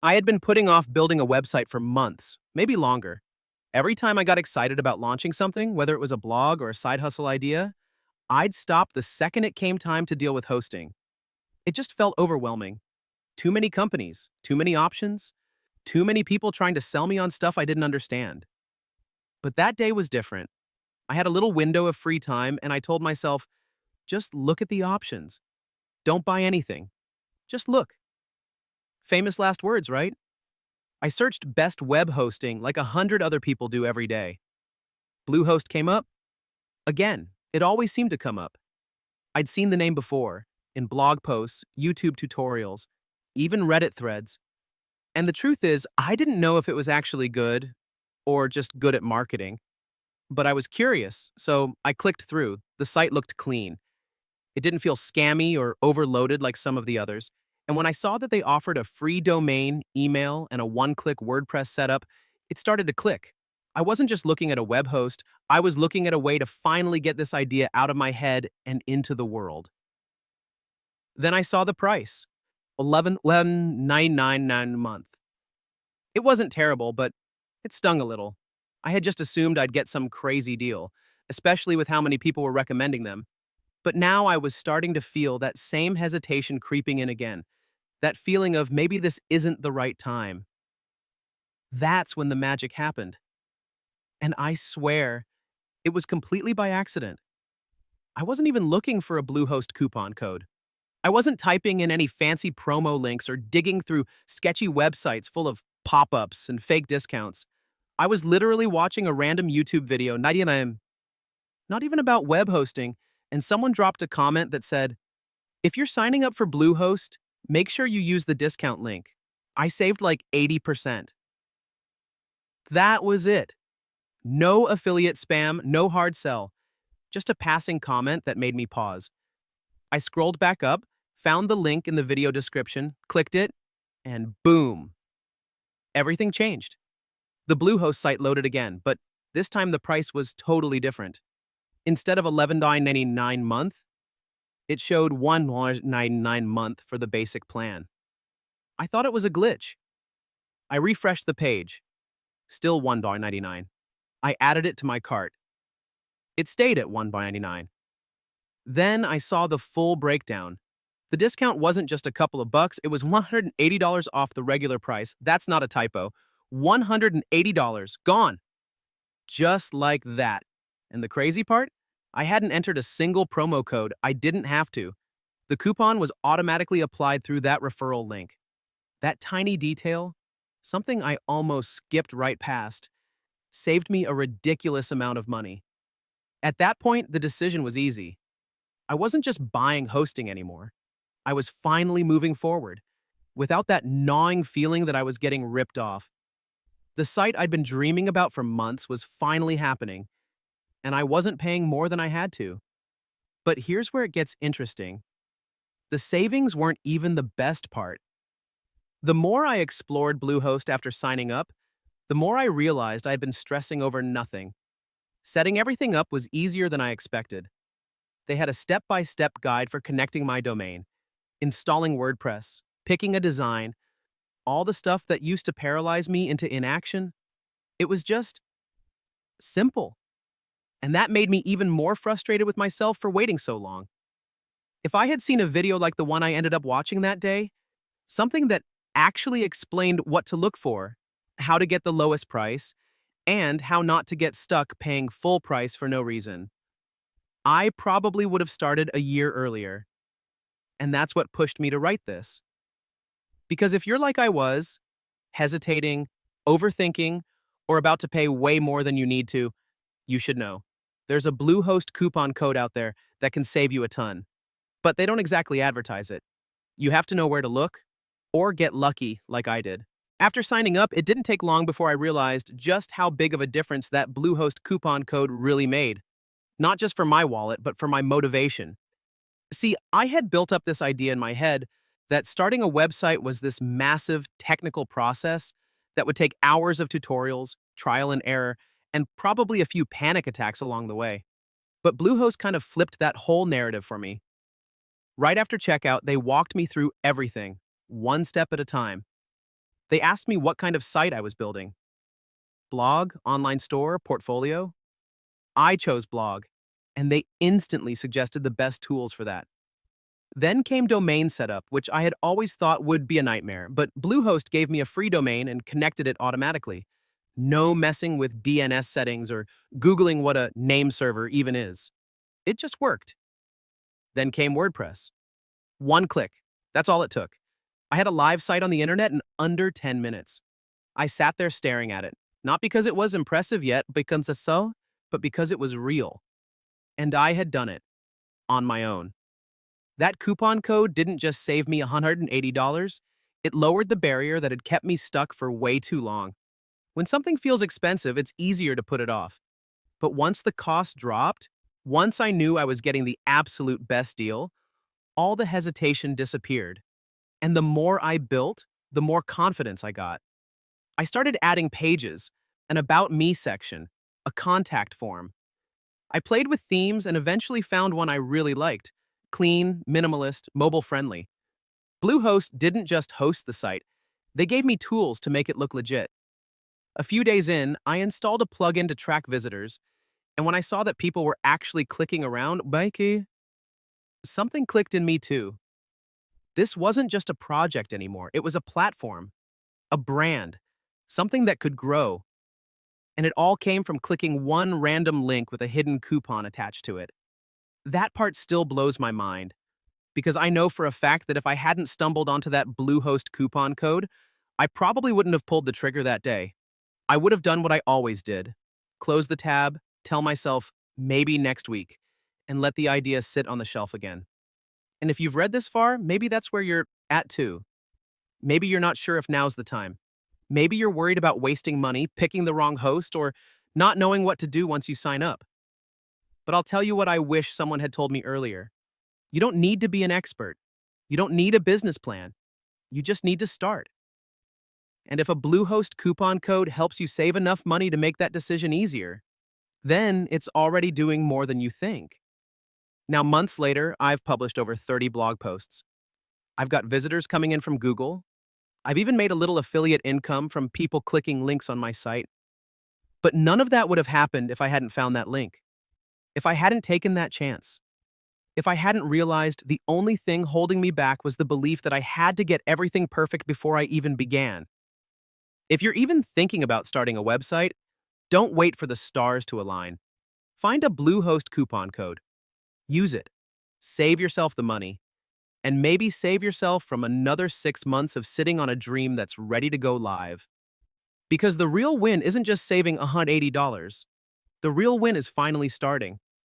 I had been putting off building a website for months, maybe longer. Every time I got excited about launching something, whether it was a blog or a side hustle idea, I'd stop the second it came time to deal with hosting. It just felt overwhelming. Too many companies, too many options, too many people trying to sell me on stuff I didn't understand. But that day was different. I had a little window of free time, and I told myself, just look at the options. Don't buy anything. Just look. Famous last words, right? I searched best web hosting like 100 other people do every day. Bluehost came up. Again, it always seemed to come up. I'd seen the name before, in blog posts, YouTube tutorials, even Reddit threads. And the truth is, I didn't know if it was actually good or just good at marketing. But I was curious, so I clicked through. The site looked clean. It didn't feel scammy or overloaded like some of the others. And when I saw that they offered a free domain, email, and a one-click WordPress setup, it started to click. I wasn't just looking at a web host, I was looking at a way to finally get this idea out of my head and into the world. Then I saw the price, 11.999 a month. It wasn't terrible, but it stung a little. I had just assumed I'd get some crazy deal, especially with how many people were recommending them. But now I was starting to feel that same hesitation creeping in again, that feeling of maybe this isn't the right time. That's when the magic happened. And I swear, it was completely by accident. I wasn't even looking for a Bluehost coupon code. I wasn't typing in any fancy promo links or digging through sketchy websites full of pop-ups and fake discounts. I was literally watching a random YouTube video, not even about web hosting, and someone dropped a comment that said, if you're signing up for Bluehost, make sure you use the discount link. I saved like 80%. That was it. No affiliate spam, no hard sell, just a passing comment that made me pause. I scrolled back up, found the link in the video description, clicked it, and boom. Everything changed. The Bluehost site loaded again, but this time the price was totally different. Instead of $11.99 month, it showed $1.99 month for the basic plan. I thought it was a glitch. I refreshed the page. Still $1.99. I added it to my cart. It stayed at $1.99. Then I saw the full breakdown. The discount wasn't just a couple of bucks, it was $180 off the regular price. That's not a typo. $180 gone. Just like that. And the crazy part? I hadn't entered a single promo code. I didn't have to. The coupon was automatically applied through that referral link. That tiny detail, something I almost skipped right past, saved me a ridiculous amount of money. At that point, the decision was easy. I wasn't just buying hosting anymore. I was finally moving forward, without that gnawing feeling that I was getting ripped off. The site I'd been dreaming about for months was finally happening, and I wasn't paying more than I had to. But here's where it gets interesting. The savings weren't even the best part. The more I explored Bluehost after signing up, the more I realized I'd been stressing over nothing. Setting everything up was easier than I expected. They had a step-by-step guide for connecting my domain, installing WordPress, picking a design, all the stuff that used to paralyze me into inaction. It was just simple. And that made me even more frustrated with myself for waiting so long. If I had seen a video like the one I ended up watching that day, something that actually explained what to look for, how to get the lowest price, and how not to get stuck paying full price for no reason, I probably would have started a year earlier. And that's what pushed me to write this. Because if you're like I was, hesitating, overthinking, or about to pay way more than you need to, you should know. There's a Bluehost coupon code out there that can save you a ton. But they don't exactly advertise it. You have to know where to look, or get lucky like I did. After signing up, it didn't take long before I realized just how big of a difference that Bluehost coupon code really made. Not just for my wallet, but for my motivation. See, I had built up this idea in my head that starting a website was this massive technical process that would take hours of tutorials, trial and error, and probably a few panic attacks along the way. But Bluehost kind of flipped that whole narrative for me. Right after checkout, they walked me through everything, one step at a time. They asked me what kind of site I was building: blog, online store, portfolio. I chose blog, and they instantly suggested the best tools for that. Then came domain setup, which I had always thought would be a nightmare, but Bluehost gave me a free domain and connected it automatically. No messing with DNS settings or Googling what a name server even is. It just worked. Then came WordPress. One click. That's all it took. I had a live site on the internet in under 10 minutes. I sat there staring at it, not because it was impressive yet, but because it was real. And I had done it on my own. That coupon code didn't just save me $180, it lowered the barrier that had kept me stuck for way too long. When something feels expensive, it's easier to put it off. But once the cost dropped, once I knew I was getting the absolute best deal, all the hesitation disappeared. And the more I built, the more confidence I got. I started adding pages, an About Me section, a contact form. I played with themes and eventually found one I really liked: clean, minimalist, mobile-friendly. Bluehost didn't just host the site, they gave me tools to make it look legit. A few days in, I installed a plugin to track visitors, and when I saw that people were actually clicking around, Mikey, something clicked in me too. This wasn't just a project anymore, it was a platform, a brand, something that could grow. And it all came from clicking one random link with a hidden coupon attached to it. That part still blows my mind, because I know for a fact that if I hadn't stumbled onto that Bluehost coupon code, I probably wouldn't have pulled the trigger that day. I would have done what I always did: close the tab, tell myself, maybe next week, and let the idea sit on the shelf again. And if you've read this far, maybe that's where you're at too. Maybe you're not sure if now's the time. Maybe you're worried about wasting money, picking the wrong host, or not knowing what to do once you sign up. But I'll tell you what I wish someone had told me earlier. You don't need to be an expert. You don't need a business plan. You just need to start. And if a Bluehost coupon code helps you save enough money to make that decision easier, then it's already doing more than you think. Now, months later, I've published over 30 blog posts. I've got visitors coming in from Google. I've even made a little affiliate income from people clicking links on my site. But none of that would have happened if I hadn't found that link, if I hadn't taken that chance, if I hadn't realized the only thing holding me back was the belief that I had to get everything perfect before I even began. If you're even thinking about starting a website, don't wait for the stars to align. Find a Bluehost coupon code. Use it. Save yourself the money. And maybe save yourself from another 6 months of sitting on a dream that's ready to go live. Because the real win isn't just saving $180. The real win is finally starting.